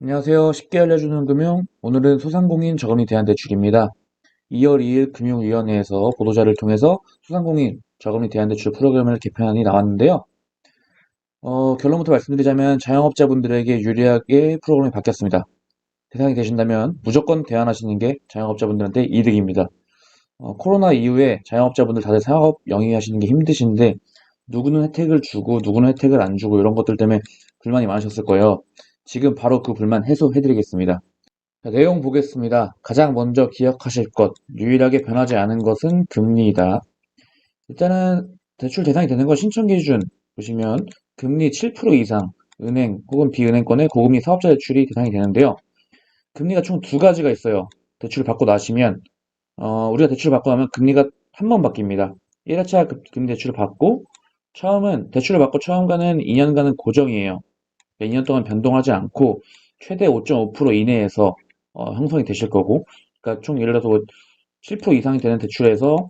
안녕하세요. 쉽게 알려주는 금융. 오늘은 소상공인 저금리 대안 대출입니다. 2월 2일 금융위원회에서 보도자를 통해서 소상공인 저금리 대안 대출 프로그램을 개편안이 나왔는데요. 결론부터 말씀드리자면 자영업자분들에게 유리하게 프로그램이 바뀌었습니다. 대상이 되신다면 무조건 대안하시는 게 자영업자분들한테 이득입니다. 코로나 이후에 자영업자분들 다들 사업 영위하시는 게 힘드신데 누구는 혜택을 주고 누구는 혜택을 안 주고 이런 것들 때문에 불만이 많으셨을 거예요. 지금 바로 그 불만 해소해드리겠습니다. 자, 내용 보겠습니다. 가장 먼저 기억하실 것, 유일하게 변하지 않은 것은 금리이다. 일단은 대출 대상이 되는 건 신청 기준 보시면 금리 7% 이상 은행 혹은 비은행권의 고금리 사업자 대출이 대상이 되는데요. 금리가 총 두 가지가 있어요. 대출을 받고 나시면 우리가 대출을 받고 나면 금리가 한 번 바뀝니다. 1회차 금리 대출을 받고 처음은 대출을 받고 처음과는 2년간은 고정이에요. 2년 동안 변동하지 않고 최대 5.5% 이내에서 형성이 되실 거고, 그러니까 총 예를 들어서 7% 이상이 되는 대출에서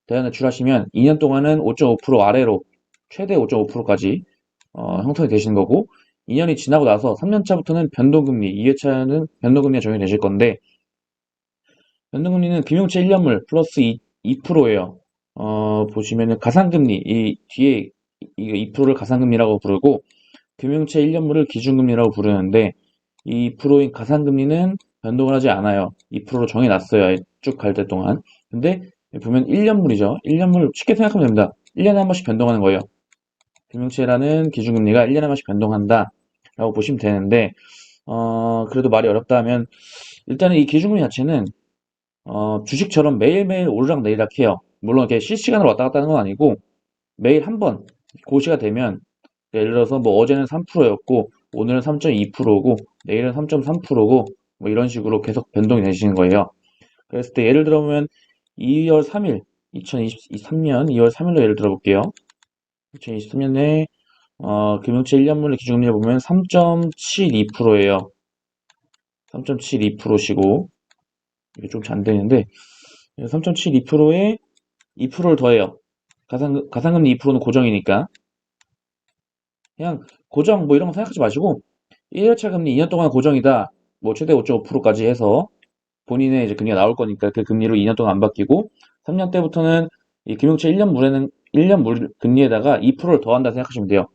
대안 대출하시면 2년 동안은 5.5% 아래로 최대 5.5%까지 형성이 되시는 거고, 2년이 지나고 나서 3년 차부터는 변동금리, 2회차는 변동금리가 적용이 되실 건데, 변동금리는 금융채 1년물 플러스 2%예요. 보시면은 가상금리, 이 뒤에 이 2%를 가상금리라고 부르고, 금융채 1년물을 기준금리라고 부르는데 2%인 가상금리는 변동을 하지 않아요. 2%로 정해놨어요. 쭉 갈 때 동안. 근데 보면 1년물이죠. 1년물 쉽게 생각하면 됩니다. 1년에 한 번씩 변동하는 거예요. 금융채라는 기준금리가 1년에 한 번씩 변동한다 라고 보시면 되는데 그래도 말이 어렵다 하면 일단은 이 기준금리 자체는 주식처럼 매일매일 오르락 내리락 해요. 물론 이렇게 실시간으로 왔다 갔다 하는 건 아니고 매일 한 번 고시가 되면 예를 들어서 뭐 어제는 3%였고 오늘은 3.2%고 내일은 3.3%고 뭐 이런 식으로 계속 변동이 되시는 거예요. 그랬을 때 예를 들어보면 2월 3일 2023년 2월 3일로 예를 들어 볼게요. 2023년에 금융채 1년물의 기준금리 보면 3.72%예요. 3.72%시고 이게 좀 잘 안 되는데 3.72%에 2%를 더해요. 가상금리 2%는 고정이니까 그냥 고정 뭐 이런 거 생각하지 마시고 1회차 금리 2년 동안 고정이다. 뭐 최대 5.5%까지 해서 본인의 이제 금리가 나올 거니까 그 금리로 2년 동안 안 바뀌고 3년 때부터는 이 금융채 1년 물에는 1년 물 금리에다가 2%를 더한다 생각하시면 돼요.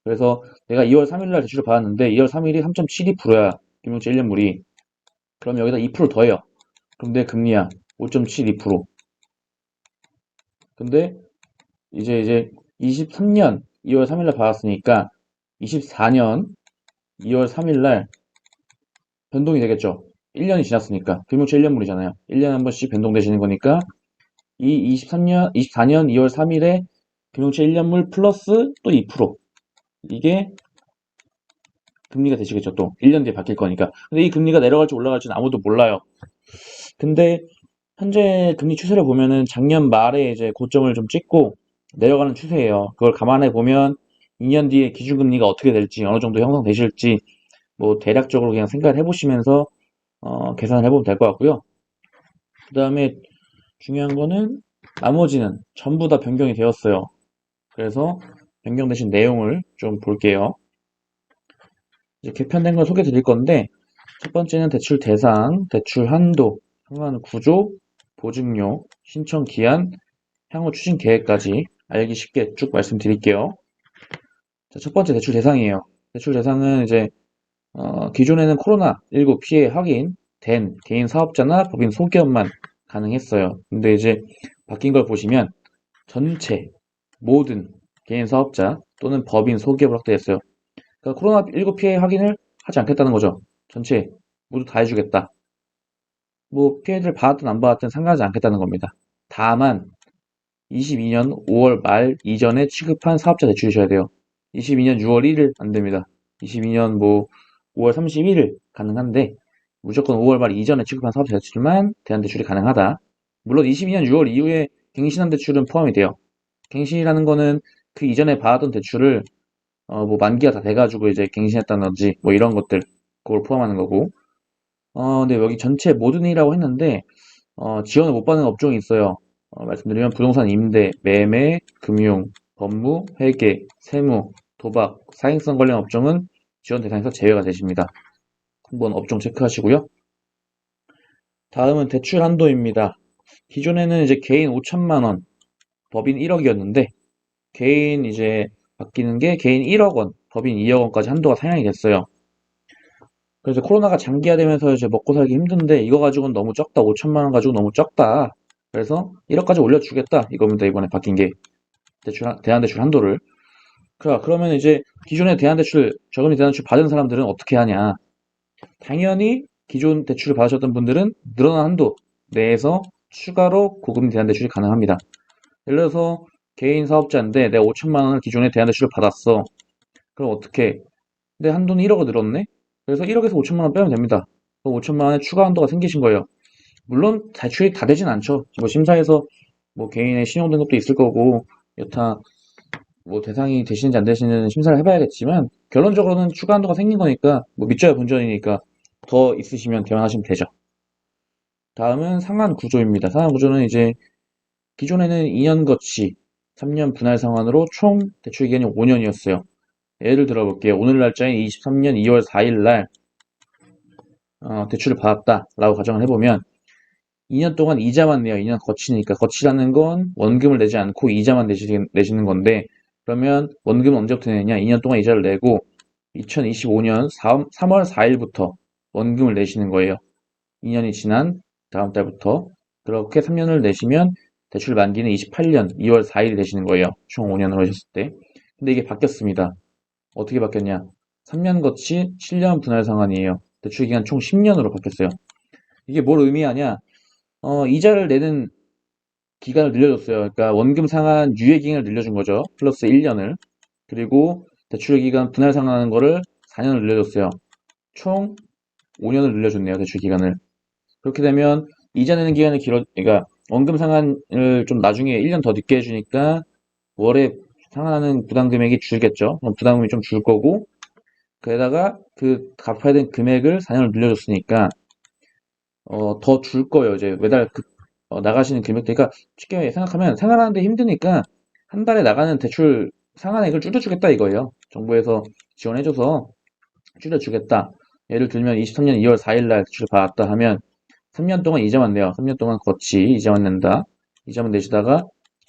그래서 내가 2월 3일 날 대출을 받았는데 2월 3일이 3.72%야. 금융채 1년 물이. 그럼 여기다 2% 더해요. 그럼 내 금리야. 5.72%. 근데 이제 23년 2월 3일 날 받았으니까 24년 2월 3일 날 변동이 되겠죠. 1년이 지났으니까. 금융채 1년물이잖아요. 1년에 한 번씩 변동되시는 거니까 이 24년 2월 3일에 금융채 1년물 플러스 또 2%. 이게 금리가 되시겠죠. 또 1년 뒤에 바뀔 거니까. 근데 이 금리가 내려갈지 올라갈지는 아무도 몰라요. 근데 현재 금리 추세를 보면은 작년 말에 이제 고점을 좀 찍고 내려가는 추세예요. 그걸 감안해 보면 2년 뒤에 기준금리가 어떻게 될지 어느 정도 형성되실지 뭐 대략적으로 그냥 생각을 해보시면서 계산을 해보면 될 것 같고요. 그 다음에 중요한 거는 나머지는 전부 다 변경이 되었어요. 그래서 변경되신 내용을 좀 볼게요. 이제 개편된 걸 소개해 드릴 건데 첫 번째는 대출 대상, 대출 한도, 상환 구조, 보증료, 신청 기한, 향후 추진 계획까지 알기 쉽게 쭉 말씀드릴게요. 자, 첫 번째 대출 대상이에요. 대출 대상은 이제 기존에는 코로나19 피해 확인된 개인 사업자나 법인 소기업만 가능했어요. 근데 이제 바뀐 걸 보시면 전체 모든 개인 사업자 또는 법인 소기업을 확대했어요. 그러니까 코로나19 피해 확인을 하지 않겠다는 거죠. 전체 모두 다 해주겠다. 뭐 피해를 받았든 안 받았든 상관하지 않겠다는 겁니다. 다만 22년 5월 말 이전에 취급한 사업자 대출이셔야 돼요. 22년 6월 1일 안 됩니다. 22년 뭐 5월 31일 가능한데 무조건 5월 말 이전에 취급한 사업자 대출만 대안 대출이 가능하다. 물론 22년 6월 이후에 갱신한 대출은 포함이 돼요. 갱신이라는 거는 그 이전에 받았던 대출을 뭐 만기가 다 돼가지고 이제 갱신했다든지 뭐 이런 것들 그걸 포함하는 거고. 근데 여기 전체 모든이라고 했는데 지원을 못 받는 업종이 있어요. 말씀드리면 부동산 임대, 매매, 금융, 법무, 회계, 세무, 도박, 사행성 관련 업종은 지원 대상에서 제외가 되십니다. 한번 업종 체크하시고요. 다음은 대출 한도입니다. 기존에는 이제 개인 5천만 원, 법인 1억이었는데 개인 이제 바뀌는 게 개인 1억 원, 법인 2억 원까지 한도가 상향이 됐어요. 그래서 코로나가 장기화되면서 이제 먹고 살기 힘든데 이거 가지고는 너무 적다. 5천만 원 가지고 너무 적다. 그래서 1억까지 올려주겠다. 이겁니다. 이번에 바뀐 게 대안대출 한도를. 그러면 이제 기존에 대안대출, 저금리 대안대출 받은 사람들은 어떻게 하냐? 당연히 기존 대출을 받으셨던 분들은 늘어난 한도 내에서 추가로 고금리 대안대출이 가능합니다. 예를 들어서 개인 사업자인데 내가 5천만 원을 기존에 대안대출을 받았어. 그럼 어떻게? 내 한도는 1억을 늘었네? 그래서 1억에서 5천만 원 빼면 됩니다. 그럼 5천만 원의 추가 한도가 생기신 거예요. 물론 대출이 다 되진 않죠. 뭐 심사에서 뭐 개인의 신용 등급도 있을 거고 여타 뭐 대상이 되시는지 안 되시는 심사를 해봐야겠지만 결론적으로는 추가 한도가 생긴 거니까 뭐 믿져야 본전이니까 더 있으시면 대환하시면 되죠. 다음은 상환 구조입니다. 상환 구조는 이제 기존에는 2년 거치, 3년 분할 상환으로 총 대출 기간이 5년이었어요. 예를 들어 볼게요. 오늘 날짜인 23년 2월 4일 날 대출을 받았다라고 가정을 해보면 2년 동안 이자만 내요. 2년 거치니까. 거치라는 건 원금을 내지 않고 이자만 내시는 건데 그러면 원금은 언제부터 내냐? 2년 동안 이자를 내고 2025년 3월 4일부터 원금을 내시는 거예요. 2년이 지난 다음 달부터 그렇게 3년을 내시면 대출 만기는 28년 2월 4일이 되시는 거예요. 총 5년으로 하셨을 때. 근데 이게 바뀌었습니다. 어떻게 바뀌었냐? 3년 거치 7년 분할 상환이에요. 대출 기간 총 10년으로 바뀌었어요. 이게 뭘 의미하냐? 이자를 내는 기간을 늘려줬어요. 그러니까 원금 상환 유예 기간을 늘려준 거죠. 플러스 1년을. 그리고 대출 기간 분할 상환하는 거를 4년을 늘려줬어요. 총 5년을 늘려줬네요. 대출 기간을. 그렇게 되면 이자 내는 기간이 그러니까 원금 상환을 좀 나중에 1년 더 늦게 해주니까 월에 상환하는 부담 금액이 줄겠죠. 그럼 부담금이 좀 줄 거고 게다가 그 갚아야 되는 금액을 4년을 늘려줬으니까 더 줄 거예요. 이제 매달 나가시는 금액 그러니까 쉽게 생각하면 생활하는데 힘드니까 한 달에 나가는 대출 상한액을 줄여주겠다 이거예요. 정부에서 지원해줘서 줄여주겠다. 예를 들면 23년 2월 4일 날 대출을 받았다 하면 3년 동안 이자만 내요. 3년 동안 거치 이자만 낸다. 이자만 내시다가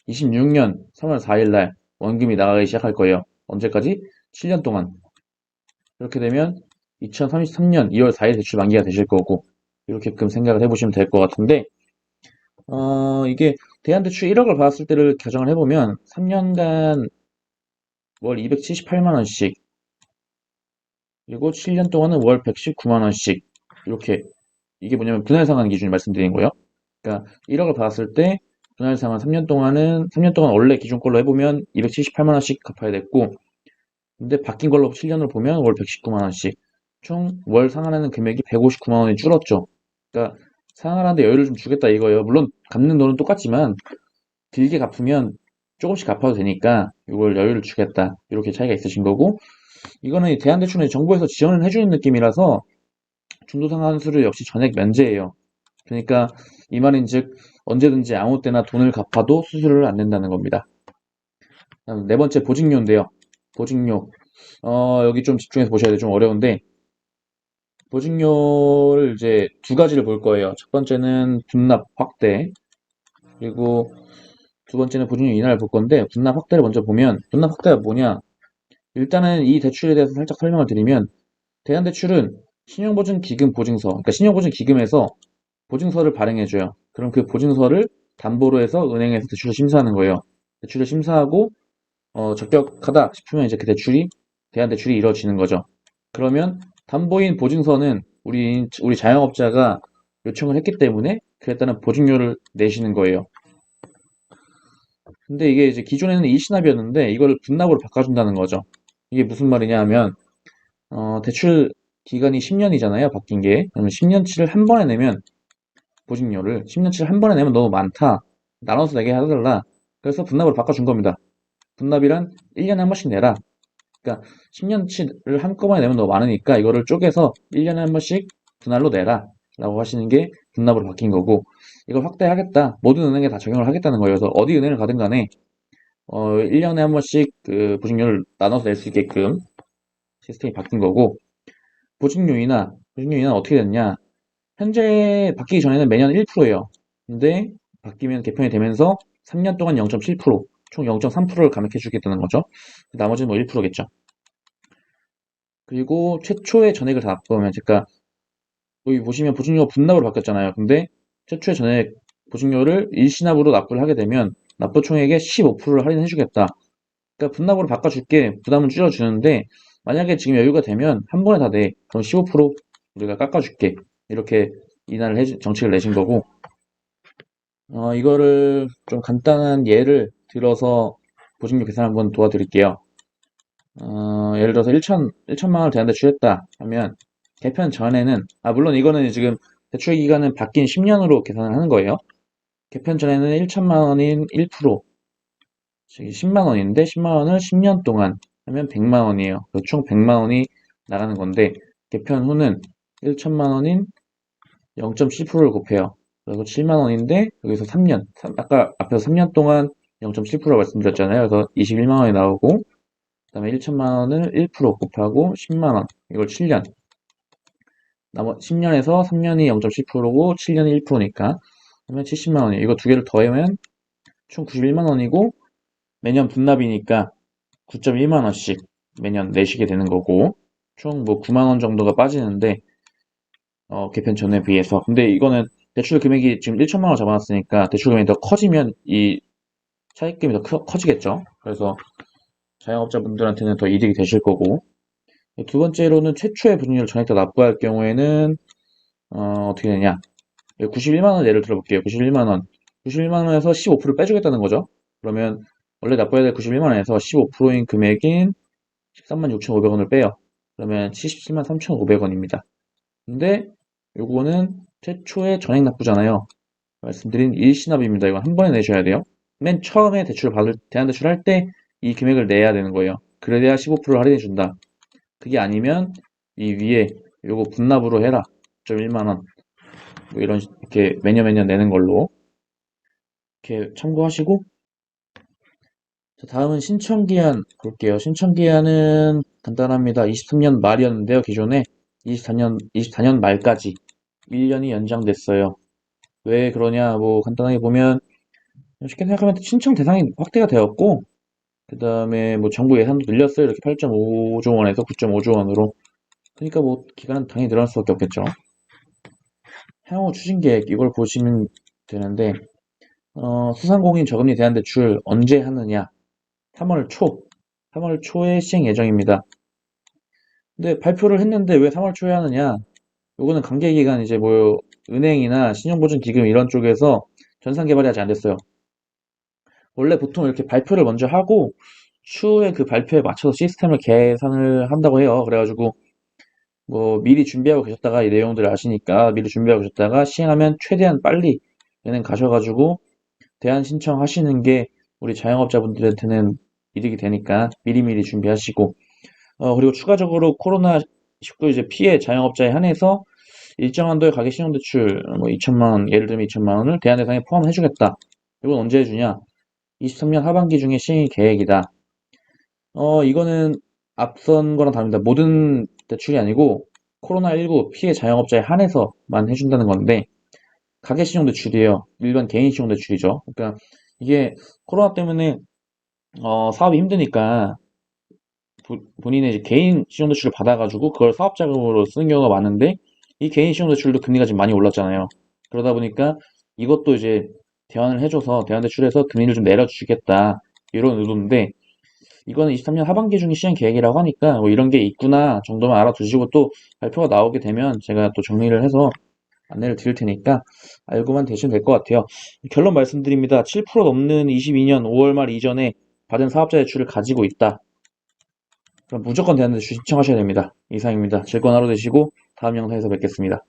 26년 3월 4일 날 원금이 나가기 시작할 거예요. 언제까지? 7년 동안. 이렇게 되면 2033년 2월 4일 대출 만기가 되실 거고 이렇게끔 생각을 해보시면 될 것 같은데 이게 대한대출 1억을 받았을 때를 가정을 해보면 3년간 월 278만 원씩 그리고 7년 동안은 월 119만 원씩 이렇게 이게 뭐냐면 분할상환 기준을 말씀드린 거예요. 그러니까 1억을 받았을 때 분할상환 3년 동안 원래 기준 걸로 해보면 278만 원씩 갚아야 됐고 근데 바뀐 걸로 7년을 보면 월 119만 원씩 총 월 상환하는 금액이 159만 원이 줄었죠. 그러니까 상환하는데 여유를 좀 주겠다 이거예요. 물론 갚는 돈은 똑같지만 길게 갚으면 조금씩 갚아도 되니까 이걸 여유를 주겠다. 이렇게 차이가 있으신 거고 이거는 대한대출은 정부에서 지원을 해주는 느낌이라서 중도상환수를 역시 전액 면제예요. 그러니까 이 말인즉 언제든지 아무 때나 돈을 갚아도 수수료를 안 낸다는 겁니다. 다음 네 번째 보증료인데요. 보증료 여기 좀 집중해서 보셔야 돼요. 좀 어려운데 보증료를 이제 두 가지를 볼 거예요. 첫 번째는 분납 확대 그리고 두 번째는 보증료 인하를 볼 건데 분납 확대를 먼저 보면 분납 확대가 뭐냐? 일단은 이 대출에 대해서 살짝 설명을 드리면 대한대출은 신용보증기금 보증서 그러니까 신용보증기금에서 보증서를 발행해줘요. 그럼 그 보증서를 담보로 해서 은행에서 대출을 심사하는 거예요. 대출을 심사하고 적격하다 싶으면 이제 그 대한대출이 이루어지는 거죠. 그러면 담보인 보증서는 우리 자영업자가 요청을 했기 때문에 그에 따른 보증료를 내시는 거예요. 근데 이게 이제 기존에는 일시납이었는데 이거를 분납으로 바꿔준다는 거죠. 이게 무슨 말이냐 하면 대출 기간이 10년이잖아요. 바뀐 게. 그러면 10년치를 한 번에 내면 보증료를 10년치를 한 번에 내면 너무 많다. 나눠서 내게 해달라. 그래서 분납으로 바꿔준 겁니다. 분납이란 1년에 한 번씩 내라. 그러니까 10년치를 한꺼번에 내면 너무 많으니까 이거를 쪼개서 1년에 한 번씩 분할로 내라. 라고 하시는 게 분납으로 바뀐 거고 이걸 확대하겠다. 모든 은행에 다 적용을 하겠다는 거예요. 그래서 어디 은행을 가든 간에 1년에 한 번씩 그 보증료를 나눠서 낼 수 있게끔 시스템이 바뀐 거고 보증료 인하 보증금 인하는 어떻게 됐냐? 현재 바뀌기 전에는 매년 1%예요. 근데 바뀌면 개편이 되면서 3년 동안 0.7%, 총 0.3%를 감액해 주겠다는 거죠. 나머지는 뭐 1%겠죠. 그리고 최초의 전액을 다 납부하면, 그러니까 여기 보시면 보증료가 분납으로 바뀌었잖아요. 근데 최초의 전액 보증료를 일시납으로 납부를 하게 되면 납부 총액의 15%를 할인해 주겠다. 그러니까 분납으로 바꿔줄게, 부담은 줄여주는데, 만약에 지금 여유가 되면 한 번에 다 내. 그럼 15% 우리가 깎아줄게. 이렇게 정책을 내신 거고, 이거를 좀 간단한 예를 들어서 보증료 계산 한번 도와드릴게요. 예를 들어서 1천만 원을 대안대 출했다 하면, 개편 전에는, 물론 이거는 지금 대출 기간은 바뀐 10년으로 계산을 하는 거예요. 개편 전에는 1천만 원인 1%, 즉 10만 원인데 10만 원을 10년 동안 하면 100만 원이에요. 총 100만 원이 나가는 건데, 개편 후는 1천만 원인 0.7%를 곱해요. 그래서 7만 원인데 여기서 3년, 아까 앞에서 3년 동안 0.7% 말씀드렸잖아요. 그래서 21만 원이 나오고, 그다음에 1천만 원을 1% 곱하고 10만 원, 이걸 7년. 10년에서 3년이 0.7%고 7년이 1%니까 그러면 70만 원이에요. 이거 두 개를 더하면 총 91만 원이고, 매년 분납이니까 9.1만 원씩 매년 내시게 되는 거고, 총 뭐 9만 원 정도가 빠지는데, 개편 전에 비해서. 근데 이거는 대출 금액이 지금 1천만 원 잡아놨으니까 대출 금액이 더 커지면 이 차입금이 더 커지겠죠. 그래서 자영업자분들한테는 더 이득이 되실 거고. 두 번째로는 최초의 보증료를 전액 다 납부할 경우에는 어떻게 되냐. 91만 원 예를 들어볼게요. 91만 원. 91만 원에서 15% 빼주겠다는 거죠. 그러면 원래 납부해야 될 91만 원에서 15%인 금액인 13만 6,500원을 빼요. 그러면 77만 3,500원입니다. 근데 요거는 최초의 전액 납부잖아요. 말씀드린 일시납입니다. 이건 한 번에 내셔야 돼요. 맨 처음에 대안대출 할 때 이 금액을 내야 되는 거예요. 그래야 15%를 할인해 준다. 그게 아니면 이 위에 요거 분납으로 해라. 9.1만 원. 뭐 이렇게 매년 내는 걸로 이렇게 참고하시고, 자, 다음은 신청기한 볼게요. 신청기한은 간단합니다. 23년 말이었는데요. 기존에 24년 말까지 1년이 연장됐어요. 왜 그러냐, 뭐 간단하게 보면 쉽게 생각하면 신청 대상이 확대가 되었고, 그 다음에 뭐 정부 예산도 늘렸어요. 이렇게 8.5조 원에서 9.5조 원으로. 그러니까 뭐 기간은 당연히 늘어날 수밖에 없겠죠. 향후 추진 계획 이걸 보시면 되는데, 소상공인 저금리 대안대출 언제 하느냐? 3월 초, 3월 초에 시행 예정입니다. 근데 발표를 했는데 왜 3월 초에 하느냐? 요거는 관계기관 이제 뭐 은행이나 신용보증기금 이런 쪽에서 전산 개발이 아직 안 됐어요. 원래 보통 이렇게 발표를 먼저 하고 추후에 그 발표에 맞춰서 시스템을 계산을 한다고 해요. 그래가지고 뭐 미리 준비하고 계셨다가 이 내용들을 아시니까 미리 준비하고 계셨다가 시행하면 최대한 빨리 은행 가셔가지고 대안 신청하시는 게 우리 자영업자분들한테는 이득이 되니까 미리미리 준비하시고, 그리고 추가적으로 코로나19 이제 피해 자영업자에 한해서 일정 한도의 가계 신용대출 뭐 2천만 원, 예를 들면 2천만 원을 대안 대상에 포함해주겠다. 이건 언제 해주냐? 23년 하반기 중에 시행 계획이다. 이거는 앞선 거랑 다릅니다. 모든 대출이 아니고 코로나19 피해 자영업자에 한해서만 해준다는 건데, 가계신용대출이에요. 일반 개인신용대출이죠. 그러니까 이게 코로나 때문에 사업이 힘드니까 본인의 이제 개인 신용대출을 받아가지고 그걸 사업자금으로 쓰는 경우가 많은데, 이 개인 신용대출도 금리가 지금 많이 올랐잖아요. 그러다 보니까 이것도 이제 대안을 해줘서 대안대출에서 금리를 좀 내려주겠다, 이런 의도인데, 이거는 23년 하반기 중에 시행 계획이라고 하니까 뭐 이런 게 있구나 정도만 알아두시고, 또 발표가 나오게 되면 제가 또 정리를 해서 안내를 드릴 테니까 알고만 계시면 될 것 같아요. 결론 말씀드립니다. 7% 넘는 22년 5월 말 이전에 받은 사업자 대출을 가지고 있다. 그럼 무조건 대안대출 신청하셔야 됩니다. 이상입니다. 즐거운 하루 되시고 다음 영상에서 뵙겠습니다.